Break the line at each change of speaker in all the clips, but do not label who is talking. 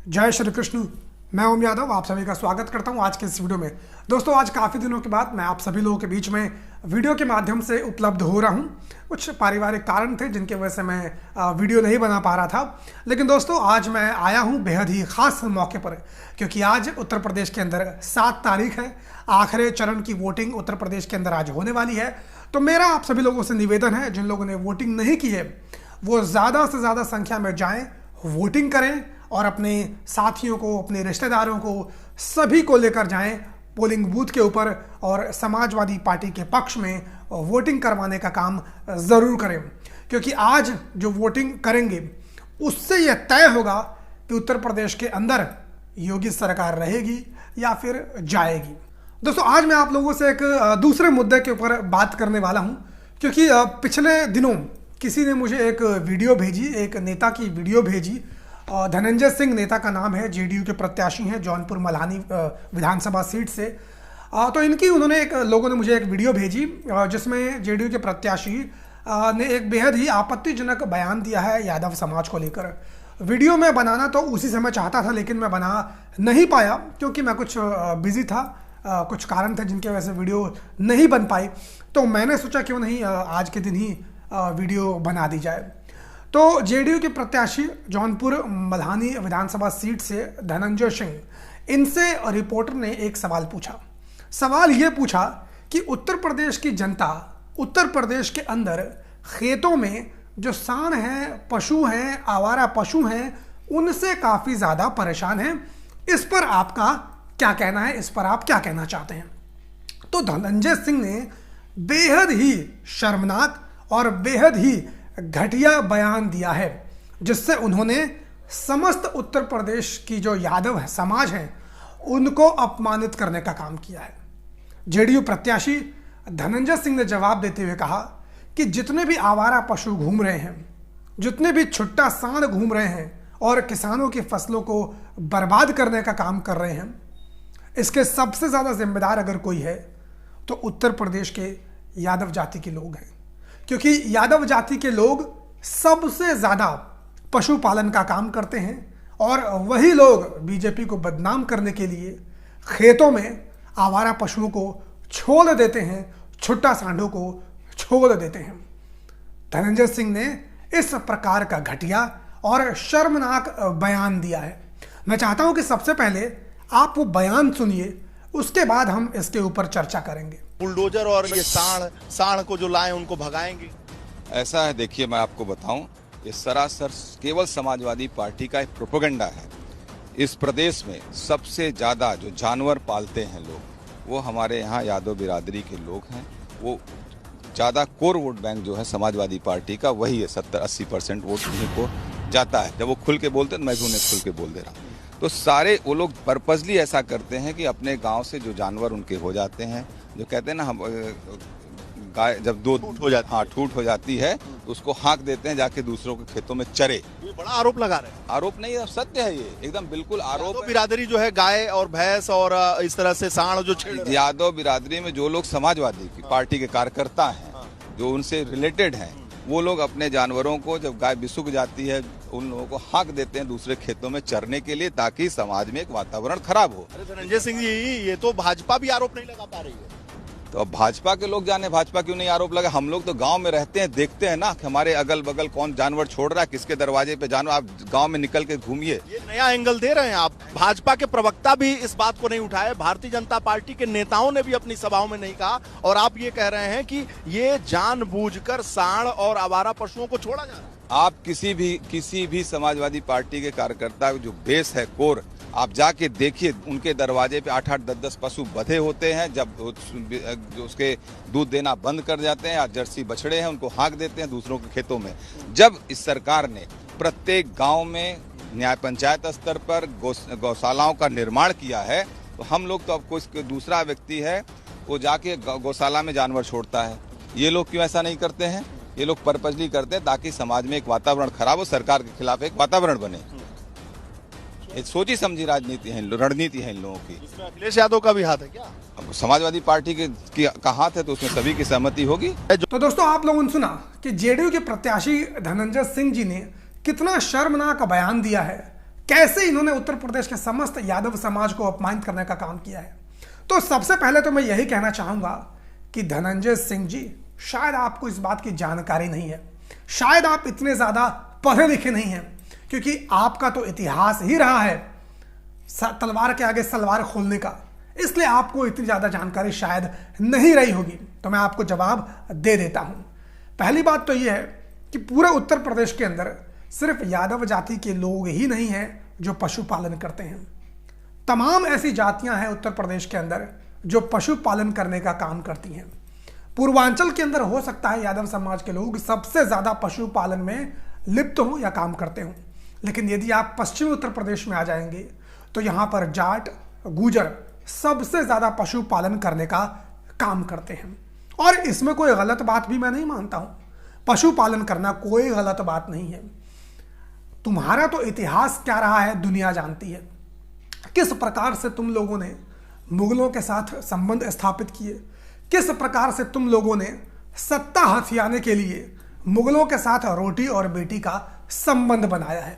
जय श्री कृष्ण। मैं ओम यादव आप सभी का स्वागत करता हूं आज के इस वीडियो में। दोस्तों, आज काफ़ी दिनों के बाद मैं आप सभी लोगों के बीच में वीडियो के माध्यम से उपलब्ध हो रहा हूं। कुछ पारिवारिक कारण थे जिनके वजह से मैं वीडियो नहीं बना पा रहा था, लेकिन दोस्तों आज मैं आया हूं बेहद ही खास मौके पर, क्योंकि आज उत्तर प्रदेश के अंदर 7 तारीख है। आखिरी चरण की वोटिंग उत्तर प्रदेश के अंदर आज होने वाली है। तो मेरा आप सभी लोगों से निवेदन है, जिन लोगों ने वोटिंग नहीं की है वो ज़्यादा से ज़्यादा संख्या में जाएं, वोटिंग करें और अपने साथियों को, अपने रिश्तेदारों को, सभी को लेकर जाएं पोलिंग बूथ के ऊपर और समाजवादी पार्टी के पक्ष में वोटिंग करवाने का काम ज़रूर करें, क्योंकि आज जो वोटिंग करेंगे उससे यह तय होगा कि उत्तर प्रदेश के अंदर योगी सरकार रहेगी या फिर जाएगी। दोस्तों, आज मैं आप लोगों से एक दूसरे मुद्दे के ऊपर बात करने वाला हूं, क्योंकि पिछले दिनों किसी ने मुझे एक वीडियो भेजी, एक नेता की वीडियो भेजी। धनंजय सिंह नेता का नाम है, जेडीयू के प्रत्याशी हैं जौनपुर मल्हानी विधानसभा सीट से। तो इनकी लोगों ने मुझे एक वीडियो भेजी जिसमें जेडीयू के प्रत्याशी ने एक बेहद ही आपत्तिजनक बयान दिया है यादव समाज को लेकर। वीडियो में बनाना तो उसी समय चाहता था, लेकिन मैं बना नहीं पाया क्योंकि मैं कुछ बिजी था, कुछ कारण थे जिनकी वजह से वीडियो नहीं बन पाई। तो मैंने सोचा क्यों नहीं आज के दिन ही वीडियो बना दी जाए। तो जेडीयू के प्रत्याशी जौनपुर मल्हानी विधानसभा सीट से धनंजय सिंह, इनसे रिपोर्टर ने एक सवाल पूछा। सवाल ये पूछा कि उत्तर प्रदेश की जनता उत्तर प्रदेश के अंदर खेतों में जो सांड हैं, पशु हैं, आवारा पशु हैं, उनसे काफ़ी ज़्यादा परेशान हैं। इस पर आपका क्या कहना है, इस पर आप क्या कहना चाहते हैं? तो धनंजय सिंह ने बेहद ही शर्मनाक और बेहद ही घटिया बयान दिया है, जिससे उन्होंने समस्त उत्तर प्रदेश की जो यादव समाज है उनको अपमानित करने का काम किया है। जेडीयू प्रत्याशी धनंजय सिंह ने जवाब देते हुए कहा कि जितने भी आवारा पशु घूम रहे हैं, जितने भी छुट्टा सांड घूम रहे हैं और किसानों की फसलों को बर्बाद करने का काम कर रहे हैं, इसके सबसे ज़्यादा जिम्मेदार अगर कोई है तो उत्तर प्रदेश के यादव जाति के लोग हैं, क्योंकि यादव जाति के लोग सबसे ज़्यादा पशुपालन का काम करते हैं और वही लोग बीजेपी को बदनाम करने के लिए खेतों में आवारा पशुओं को छोड़ देते हैं, छुट्टा सांडों को छोड़ देते हैं। धनंजय सिंह ने इस प्रकार का घटिया और शर्मनाक बयान दिया है। मैं चाहता हूं कि सबसे पहले आप वो बयान सुनिए, उसके बाद हम इसके ऊपर चर्चा करेंगे।
बुलडोजर और ये सांड को जो लाए उनको भगाएंगे,
ऐसा है। देखिए, मैं आपको बताऊं, ये सरासर केवल समाजवादी पार्टी का एक प्रोपेगेंडा है। इस प्रदेश में सबसे ज़्यादा जो जानवर पालते हैं लोग, वो हमारे यहाँ यादव बिरादरी के लोग हैं। वो ज़्यादा कोर वोट बैंक जो है समाजवादी पार्टी का वही है, 70-80% वोट उन्हीं को जाता है। जब वो खुल के बोलते हैं तो मैं भी उन्हें खुल के बोल दे रहा हूँ। तो सारे वो लोग पर्पसली ऐसा करते हैं कि अपने गांव से जो जानवर उनके हो जाते हैं, जो कहते हैं ना, हम गाय जब दो ठूट हो जाती है तो उसको हाँक देते हैं जाके दूसरों के खेतों में चरे।
ये बड़ा आरोप लगा रहे हैं।
आरोप नहीं, सत्य है, ये एकदम बिल्कुल आरोप है।
बिरादरी जो है गाय और भैंस और इस तरह से सांड जो
यादव बिरादरी में जो लोग समाजवादी की पार्टी के कार्यकर्ता हैं, जो उनसे रिलेटेड हैं, वो लोग अपने जानवरों को जब गाय बिसुक जाती है उन लोगों को हाँक देते हैं दूसरे खेतों में चरने के लिए, ताकि समाज में एक वातावरण खराब हो।
धनंजय सिंह जी, ये तो भाजपा भी आरोप नहीं लगा पा रही है।
तो अब भाजपा के लोग जाने भाजपा क्यों नहीं आरोप लगा। हम लोग तो गांव में रहते हैं, देखते हैं ना कि हमारे अगल बगल कौन जानवर छोड़ रहा है, किसके दरवाजे पे जानवर। आप गांव में निकल के घूमिए।
ये नया एंगल दे रहे हैं आप। भाजपा के प्रवक्ता भी इस बात को नहीं उठाए, भारतीय जनता पार्टी के नेताओं ने भी अपनी सभाओं में नहीं कहा, और आप ये कह रहे हैं कि ये जानबूझकर सांड और आवारा पशुओं को छोड़ा जा रहा है।
आप किसी भी समाजवादी पार्टी के कार्यकर्ता जो बेस है, कोर, आप जाके देखिए, उनके दरवाजे पे 8-8, 10-10 पशु बंधे होते हैं। जब जो उसके दूध देना बंद कर जाते हैं या जर्सी बछड़े हैं, उनको हाँक देते हैं दूसरों के खेतों में। जब इस सरकार ने प्रत्येक गांव में न्याय पंचायत स्तर पर गौशालाओं का निर्माण किया है, तो हम लोग तो अब कोई दूसरा व्यक्ति है वो जाके गौशाला में जानवर छोड़ता है। ये लोग क्यों ऐसा नहीं करते हैं? ये लोग पर्पसली करते हैं ताकि समाज में एक वातावरण खराब हो, सरकार के खिलाफ एक वातावरण बने। एक सोची समझी राजनीति है, रणनीति है इन लोगों की।
इसमें अखिलेश यादव का भी हाथ है क्या?
अब समाजवादी पार्टी का हाथ है तो उसमें सभी की सहमति होगी।
तो दोस्तों, आप लोगों ने सुना कि जेडीयू के प्रत्याशी धनंजय सिंह जी ने कितना शर्मनाक बयान दिया है, कैसे इन्होंने उत्तर प्रदेश के समस्त यादव समाज को अपमानित करने का काम किया है। तो सबसे पहले तो मैं यही कहना चाहूंगा कि धनंजय सिंह जी, शायद आपको इस बात की जानकारी नहीं है, शायद आप इतने ज्यादा पढ़े लिखे नहीं हैं, क्योंकि आपका तो इतिहास ही रहा है तलवार के आगे सलवार खोलने का, इसलिए आपको इतनी ज्यादा जानकारी शायद नहीं रही होगी। तो मैं आपको जवाब दे देता हूं। पहली बात तो यह है कि पूरे उत्तर प्रदेश के अंदर सिर्फ यादव जाति के लोग ही नहीं हैं जो पशुपालन करते हैं। तमाम ऐसी जातियां हैं उत्तर प्रदेश के अंदर जो पशुपालन करने का काम करती हैं। पूर्वांचल के अंदर हो सकता है यादव समाज के लोग सबसे ज्यादा पशुपालन में लिप्त हों या काम करते हों, लेकिन यदि आप पश्चिमी उत्तर प्रदेश में आ जाएंगे तो यहां पर जाट, गुजर सबसे ज्यादा पशुपालन करने का काम करते हैं। और इसमें कोई गलत बात भी मैं नहीं मानता हूं, पशुपालन करना कोई गलत बात नहीं है। तुम्हारा तो इतिहास क्या रहा है दुनिया जानती है, किस प्रकार से तुम लोगों ने मुगलों के साथ संबंध स्थापित किए, किस प्रकार से तुम लोगों ने सत्ता हथियाने के लिए मुगलों के साथ रोटी और बेटी का संबंध बनाया है।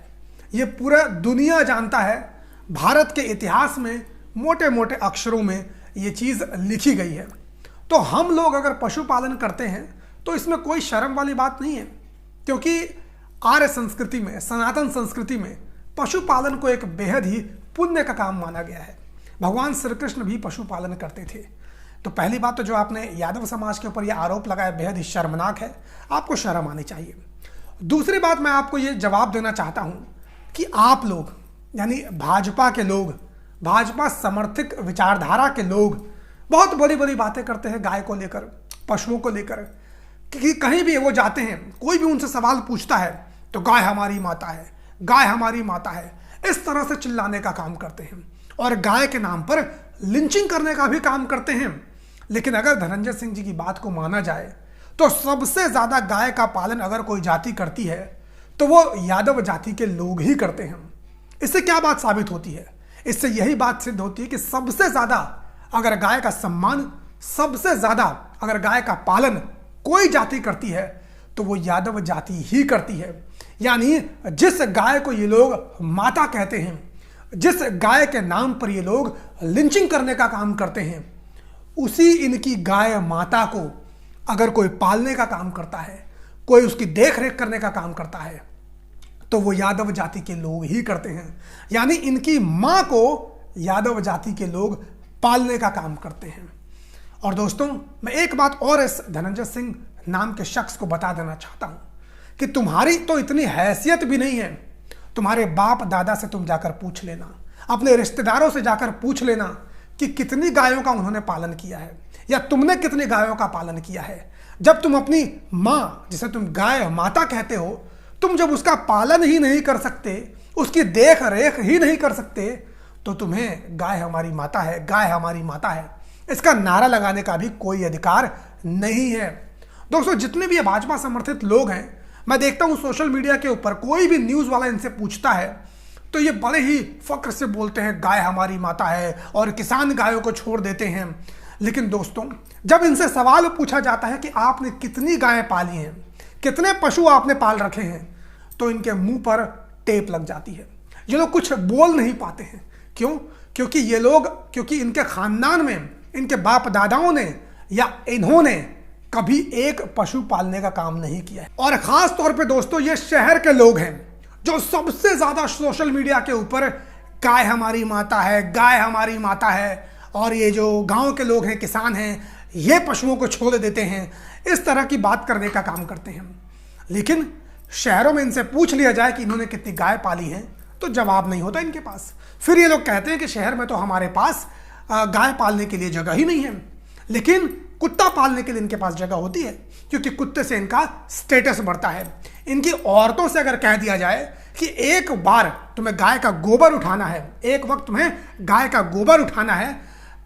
यह पूरा दुनिया जानता है। भारत के इतिहास में मोटे मोटे अक्षरों में यह चीज लिखी गई है। तो हम लोग अगर पशुपालन करते हैं तो इसमें कोई शर्म वाली बात नहीं है, क्योंकि आर्य संस्कृति में, सनातन संस्कृति में पशुपालन को एक बेहद ही पुण्य का काम माना गया है। भगवान श्री कृष्ण भी पशुपालन करते थे। तो पहली बात तो जो आपने यादव समाज के ऊपर यह आरोप लगाया बेहद ही शर्मनाक है, आपको शर्म आनी चाहिए। दूसरी बात मैं आपको यह जवाब देना चाहता हूं कि आप लोग यानी भाजपा के लोग, भाजपा समर्थित विचारधारा के लोग बहुत बड़ी बड़ी बातें करते हैं गाय को लेकर, पशुओं को लेकर, कि कहीं भी वो जाते हैं कोई भी उनसे सवाल पूछता है तो गाय हमारी माता है, गाय हमारी माता है, इस तरह से चिल्लाने का काम करते हैं और गाय के नाम पर लिंचिंग करने का भी काम करते हैं। लेकिन अगर धनंजय सिंह जी की बात को माना जाए तो सबसे ज्यादा गाय का पालन अगर कोई जाति करती है तो वो यादव जाति के लोग ही करते हैं। इससे क्या बात साबित होती है? इससे यही बात सिद्ध होती है कि सबसे ज्यादा अगर गाय का सम्मान, सबसे ज्यादा अगर गाय का पालन कोई जाति करती है तो वो यादव जाति ही करती है। यानी जिस गाय को ये लोग माता कहते हैं, जिस गाय के नाम पर ये लोग लिंचिंग करने का काम करते हैं, उसी इनकी गाय माता को अगर कोई पालने का काम करता है, कोई उसकी देख रेख करने का काम करता है, तो वो यादव जाति के लोग ही करते हैं। यानी इनकी मां को यादव जाति के लोग पालने का काम करते हैं। और दोस्तों, मैं एक बात और इस धनंजय सिंह नाम के शख्स को बता देना चाहता हूं कि तुम्हारी तो इतनी हैसियत भी नहीं है। तुम्हारे बाप दादा से तुम जाकर पूछ लेना, अपने रिश्तेदारों से जाकर पूछ लेना कि कितनी गायों का उन्होंने पालन किया है या तुमने कितनी गायों का पालन किया है। जब तुम अपनी मां, जिसे तुम गाय माता कहते हो, तुम जब उसका पालन ही नहीं कर सकते, उसकी देख रेख ही नहीं कर सकते, तो तुम्हें गाय हमारी माता है, गाय हमारी माता है, इसका नारा लगाने का भी कोई अधिकार नहीं है। दोस्तों, जितने भी ये भाजपा समर्थित लोग हैं, मैं देखता हूं सोशल मीडिया के ऊपर कोई भी न्यूज वाला इनसे पूछता है तो ये बड़े ही फक्र से बोलते हैं गाय हमारी माता है और किसान गायों को छोड़ देते हैं। लेकिन दोस्तों, जब इनसे सवाल पूछा जाता है कि आपने कितनी गायें पाली हैं, कितने पशु आपने पाल रखे हैं, तो इनके मुंह पर टेप लग जाती है। ये लोग कुछ बोल नहीं पाते हैं। क्यों? क्योंकि इनके खानदान में, इनके बाप दादाओं ने या इन्होंने कभी एक पशु पालने का काम नहीं किया है। और खास तौर पे दोस्तों, ये शहर के लोग हैं जो सबसे ज्यादा सोशल मीडिया के ऊपर गाय हमारी माता है, गाय हमारी माता है, और ये जो गांव के लोग हैं, किसान हैं, ये पशुओं को छोड़ देते हैं, इस तरह की बात करने का काम करते हैं। लेकिन शहरों में इनसे पूछ लिया जाए कि इन्होंने कितनी गाय पाली हैं तो जवाब नहीं होता इनके पास। फिर ये लोग कहते हैं कि शहर में तो हमारे पास गाय पालने के लिए जगह ही नहीं है, लेकिन कुत्ता पालने के लिए इनके पास जगह होती है, क्योंकि कुत्ते से इनका स्टेटस बढ़ता है। इनकी औरतों से अगर कह दिया जाए कि एक बार तुम्हें गाय का गोबर उठाना है, एक वक्त तुम्हें गाय का गोबर उठाना है,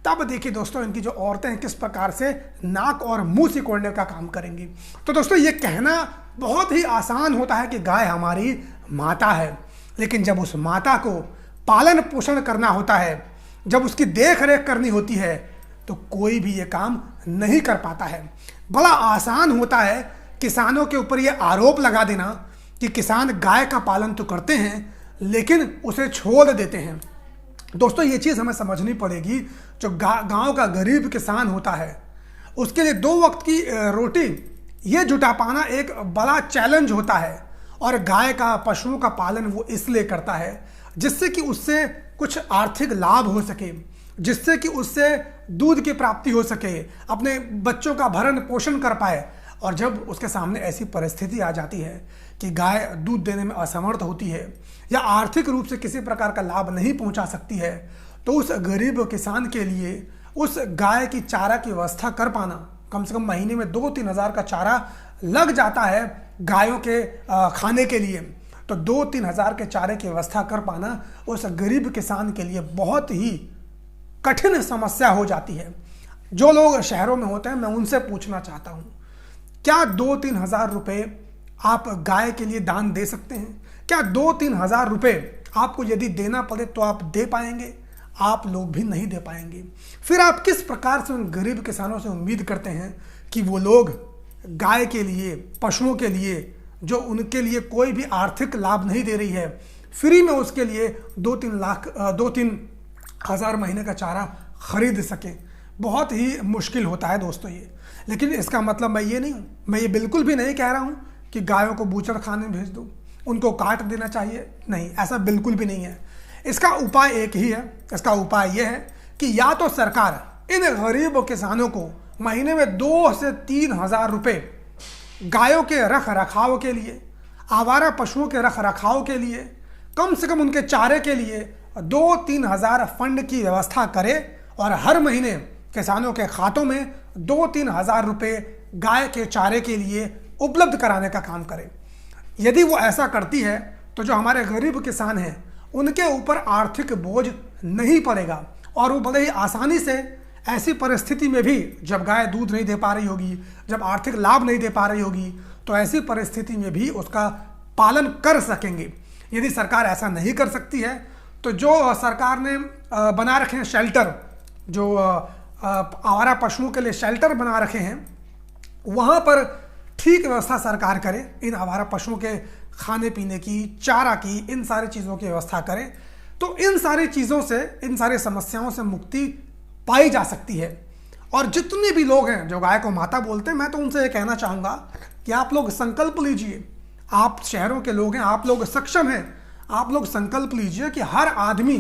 तब देखिए दोस्तों इनकी जो औरतें हैं किस प्रकार से नाक और मुंह सिकोड़ने का काम करेंगी। तो दोस्तों, ये कहना बहुत ही आसान होता है कि गाय हमारी माता है, लेकिन जब उस माता को पालन पोषण करना होता है, जब उसकी देख रेख करनी होती है, तो कोई भी ये काम नहीं कर पाता है। बड़ा आसान होता है किसानों के ऊपर ये आरोप लगा देना कि किसान गाय का पालन तो करते हैं लेकिन उसे छोड़ देते हैं। दोस्तों ये चीज़ हमें समझनी पड़ेगी। जो गांव का गरीब किसान होता है उसके लिए 2 वक्त की रोटी ये जुटा पाना एक बड़ा चैलेंज होता है। और गाय का, पशुओं का पालन वो इसलिए करता है जिससे कि उससे कुछ आर्थिक लाभ हो सके, जिससे कि उससे दूध की प्राप्ति हो सके, अपने बच्चों का भरण पोषण कर पाए। और जब उसके सामने ऐसी परिस्थिति आ जाती है कि गाय दूध देने में असमर्थ होती है या आर्थिक रूप से किसी प्रकार का लाभ नहीं पहुंचा सकती है, तो उस गरीब किसान के लिए उस गाय की चारा की व्यवस्था कर पाना, कम से कम महीने में 2-3 हज़ार का चारा लग जाता है गायों के खाने के लिए। तो 2-3 हज़ार के चारे की व्यवस्था कर पाना उस गरीब किसान के लिए बहुत ही कठिन समस्या हो जाती है। जो लोग शहरों में होते हैं मैं उनसे पूछना चाहता हूँ, क्या 2-3 हज़ार रुपये आप गाय के लिए दान दे सकते हैं? क्या 2-3 हज़ार रुपये आपको यदि देना पड़े तो आप दे पाएंगे? आप लोग भी नहीं दे पाएंगे। फिर आप किस प्रकार से उन गरीब किसानों से उम्मीद करते हैं कि वो लोग गाय के लिए, पशुओं के लिए, जो उनके लिए कोई भी आर्थिक लाभ नहीं दे रही है, फ्री में उसके लिए 2-3 हज़ार महीने का चारा खरीद सकें? बहुत ही मुश्किल होता है दोस्तों ये। लेकिन इसका मतलब मैं ये बिल्कुल भी नहीं कह रहा हूँ कि गायों को बूचड़ खाने भेज दो, उनको काट देना चाहिए। नहीं, ऐसा बिल्कुल भी नहीं है। इसका उपाय एक ही है। इसका उपाय यह है कि या तो सरकार इन गरीब किसानों को महीने में 2 से 3 हज़ार रुपये गायों के रख रखाव के लिए, आवारा पशुओं के रख रखाव के लिए, कम से कम उनके चारे के लिए 2-3 हज़ार फंड की व्यवस्था करे और हर महीने किसानों के खातों में 2-3 हज़ार रुपये गाय के चारे के लिए उपलब्ध कराने का काम करे। यदि वो ऐसा करती है तो जो हमारे गरीब किसान हैं उनके ऊपर आर्थिक बोझ नहीं पड़ेगा और वो बड़े ही आसानी से ऐसी परिस्थिति में भी, जब गाय दूध नहीं दे पा रही होगी, जब आर्थिक लाभ नहीं दे पा रही होगी, तो ऐसी परिस्थिति में भी उसका पालन कर सकेंगे। यदि सरकार ऐसा नहीं कर सकती है तो जो सरकार ने बना रखे हैं शेल्टर, जो आवारा पशुओं के लिए शेल्टर बना रखे हैं, वहाँ पर ठीक व्यवस्था सरकार करे। इन आवारा पशुओं के खाने पीने की, चारा की, इन सारी चीज़ों की व्यवस्था करे तो इन सारी चीज़ों से, इन सारी समस्याओं से मुक्ति पाई जा सकती है। और जितने भी लोग हैं जो गाय को माता बोलते हैं, मैं तो उनसे ये कहना चाहूँगा कि आप लोग संकल्प लीजिए। आप शहरों के लोग हैं, आप लोग सक्षम हैं, आप लोग संकल्प लीजिए कि हर आदमी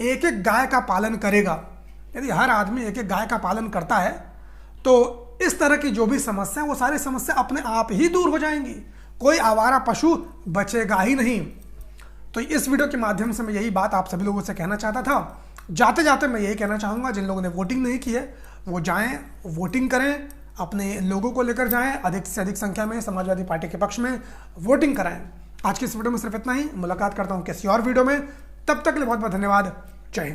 एक गाय का पालन करेगा। यदि हर आदमी एक गाय का पालन करता है तो इस तरह की जो भी समस्या, वो सारी समस्या अपने आप ही दूर हो जाएंगी। कोई आवारा पशु बचेगा ही नहीं। तो इस वीडियो के माध्यम से मैं यही बात आप सभी लोगों से कहना चाहता था। जाते जाते मैं यही कहना चाहूँगा, जिन लोगों ने वोटिंग नहीं की है वो जाएं, वोटिंग करें, अपने लोगों को लेकर जाएं, अधिक से अधिक संख्या में समाजवादी पार्टी के पक्ष में वोटिंग कराएं। आज की इस वीडियो में सिर्फ इतना ही। मुलाकात करता हूँ किसी और वीडियो में, तब तक के लिए बहुत बहुत धन्यवाद। जय हिंद।